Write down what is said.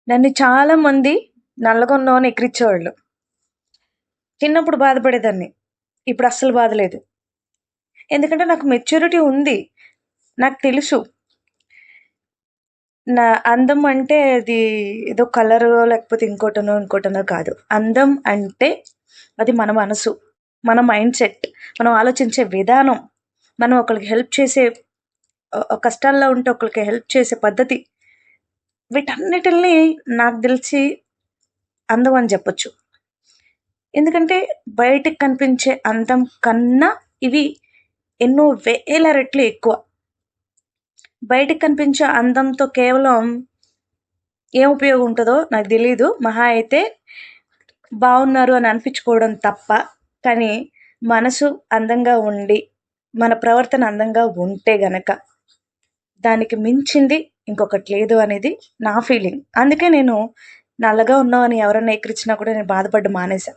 నన్ను చాలామంది నల్లగా ఉన్నావు అని ఎక్కిరించేవాళ్ళు. చిన్నప్పుడు బాధపడేదాన్ని. ఇప్పుడు అస్సలు బాధ లేదు. ఎందుకంటే నాకు మెచ్యూరిటీ ఉంది. నాకు తెలుసు. నా అందం అంటే అది ఏదో కలరో లేకపోతే ఇంకోటనో కాదు. అందం అంటే అది మన మనసు, మన మైండ్ సెట్, మనం ఆలోచించే విధానం, మనం ఒకళ్ళకి హెల్ప్ చేసే కష్టాల్లో ఉంటే ఒకళ్ళకి హెల్ప్ చేసే పద్ధతి. వీటన్నిటిని నాకు తెలిసి అందం అని చెప్పొచ్చు. ఎందుకంటే బయటికి కనిపించే అందం కన్నా ఇవి ఎన్నో వేల రెట్లు ఎక్కువ. బయటికి కనిపించే అందంతో కేవలం ఏం ఉపయోగం ఉంటుందో నాకు తెలీదు. మహా అయితే బాగున్నారు అని అనిపించుకోవడం తప్ప. కానీ మనసు అందంగా ఉండి, మన ప్రవర్తన అందంగా ఉంటే గనక దానికి మించింది ఇంకొకటి లేదు అనేది నా ఫీలింగ్. అందుకే నేను నల్లగా ఉన్నావు అని ఎవరన్నా ఎక్కిరించినా కూడా నేను బాధపడ్డం మానేశా.